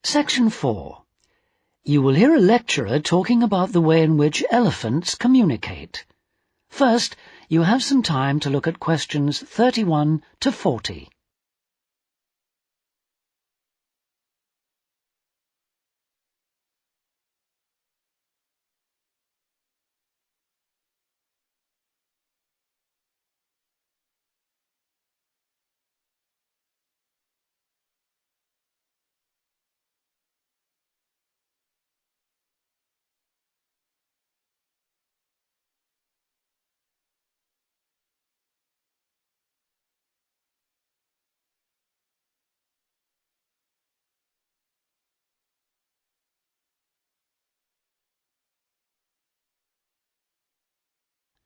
Section 4. You will hear a lecturer talking about the way in which elephants communicate. First, you have some time to look at questions 31 to 40.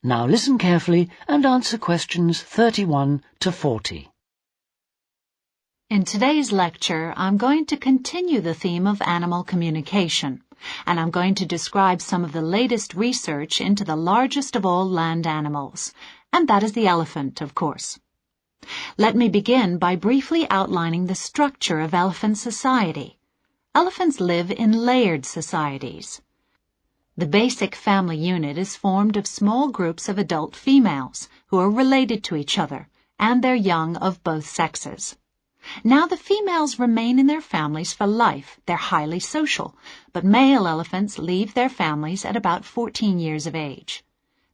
Now listen carefully and answer questions 31 to 40. In today's lecture, I'm going to continue the theme of animal communication, and I'm going to describe some of the latest research into the largest of all land animals, and that is the elephant, of course. Let me begin by briefly outlining the structure of elephant society. Elephants live in layered societies. The basic family unit is formed of small groups of adult females who are related to each other and their young of both sexes. Now the females remain in their families for life. They're highly social, but male elephants leave their families at about 14 years of age.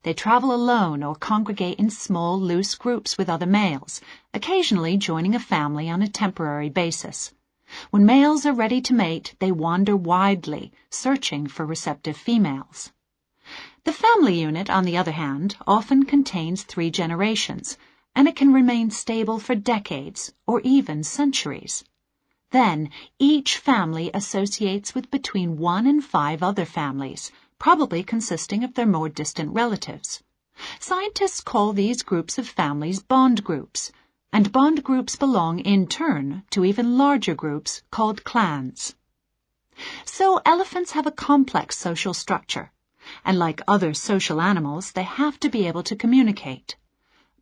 They travel alone or congregate in small, loose groups with other males, occasionally joining a family on a temporary basis. When males are ready to mate, they wander widely, searching for receptive females. The family unit, on the other hand, often contains 3 generations, and it can remain stable for decades or even centuries. Then, each family associates with between 1 and 5 other families, probably consisting of their more distant relatives. Scientists call these groups of families bond groups, and bond groups belong in turn to even larger groups called clans. So elephants have a complex social structure, and like other social animals, they have to be able to communicate.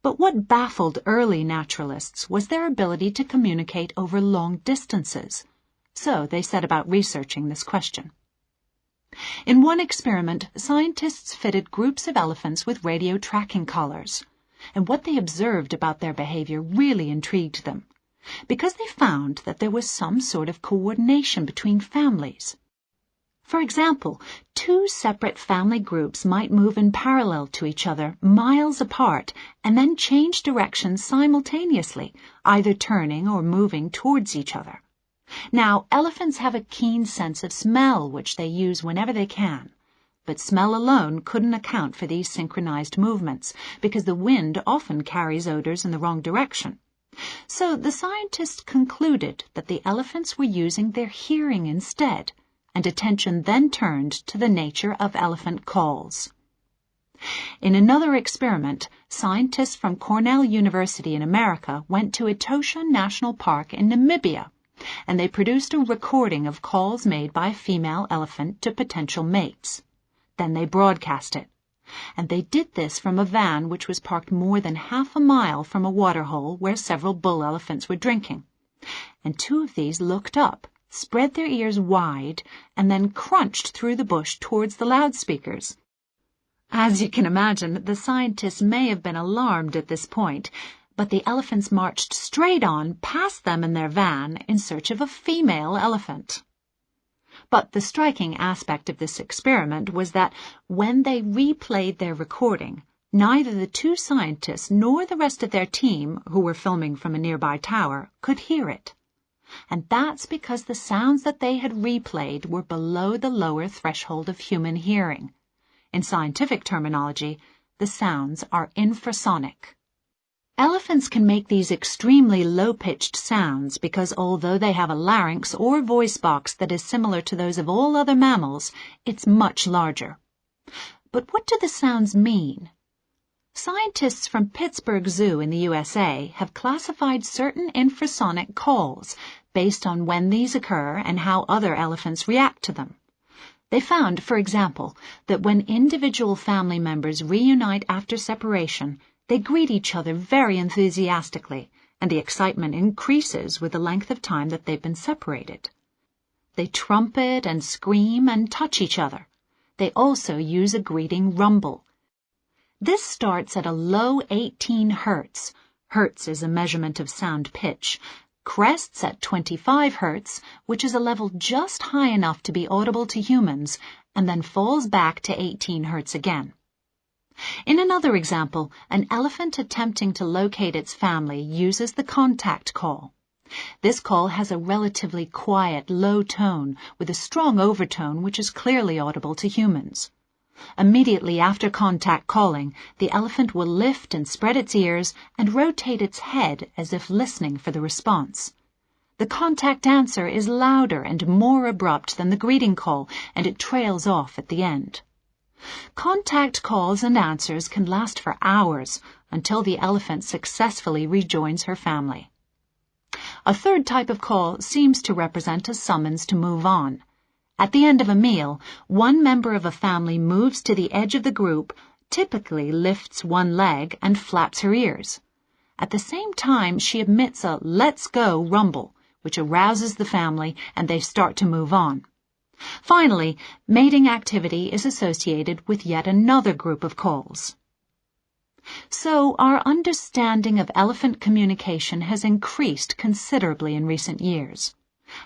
But what baffled early naturalists was their ability to communicate over long distances. So they set about researching this question. In one experiment, scientists fitted groups of elephants with radio tracking collars, and what they observed about their behavior really intrigued them, because they found that there was some sort of coordination between families. For example, 2 separate family groups might move in parallel to each other, miles apart, and then change directions simultaneously, either turning or moving towards each other. Now, elephants have a keen sense of smell, which they use whenever they can. But smell alone couldn't account for these synchronized movements, because the wind often carries odors in the wrong direction. So the scientists concluded that the elephants were using their hearing instead, and attention then turned to the nature of elephant calls. In another experiment, scientists from Cornell University in America went to Etosha National Park in Namibia, and they produced a recording of calls made by a female elephant to potential mates. Then they broadcast it, and they did this from a van which was parked more than half a mile from a waterhole where several bull elephants were drinking. And 2 of these looked up, spread their ears wide, and then crunched through the bush towards the loudspeakers. As you can imagine, the scientists may have been alarmed at this point, but the elephants marched straight on past them in their van in search of a female elephant. But the striking aspect of this experiment was that when they replayed their recording, neither the 2 scientists nor the rest of their team, who were filming from a nearby tower, could hear it. And that's because the sounds that they had replayed were below the lower threshold of human hearing. In scientific terminology, the sounds are infrasonic. Elephants can make these extremely low-pitched sounds because although they have a larynx or voice box that is similar to those of all other mammals, it's much larger. But what do the sounds mean? Scientists from Pittsburgh Zoo in the USA have classified certain infrasonic calls based on when these occur and how other elephants react to them. They found, for example, that when individual family members reunite after separation, they greet each other very enthusiastically, and the excitement increases with the length of time that they've been separated. They trumpet and scream and touch each other. They also use a greeting rumble. This starts at a low 18 hertz. Hertz is a measurement of sound pitch. Crests at 25 hertz, which is a level just high enough to be audible to humans, and then falls back to 18 hertz again. In another example, an elephant attempting to locate its family uses the contact call. This call has a relatively quiet, low tone with a strong overtone which is clearly audible to humans. Immediately after contact calling, the elephant will lift and spread its ears and rotate its head as if listening for the response. The contact answer is louder and more abrupt than the greeting call, and it trails off at the end. Contact calls and answers can last for hours until the elephant successfully rejoins her family. A third type of call seems to represent a summons to move on. At the end of a meal, one member of a family moves to the edge of the group, typically lifts one leg and flaps her ears. At the same time, she emits a "let's go" rumble, which arouses the family and they start to move on. Finally, mating activity is associated with yet another group of calls. So, our understanding of elephant communication has increased considerably in recent years.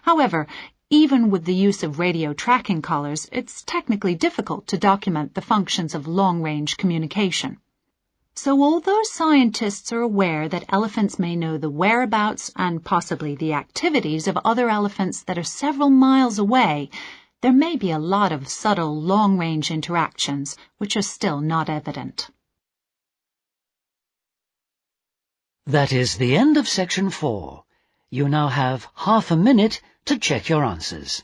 However, even with the use of radio tracking collars, it's technically difficult to document the functions of long-range communication. So although scientists are aware that elephants may know the whereabouts and possibly the activities of other elephants that are several miles away, there may be a lot of subtle long-range interactions which are still not evident. That is the end of section 4. You now have half a minute to check your answers.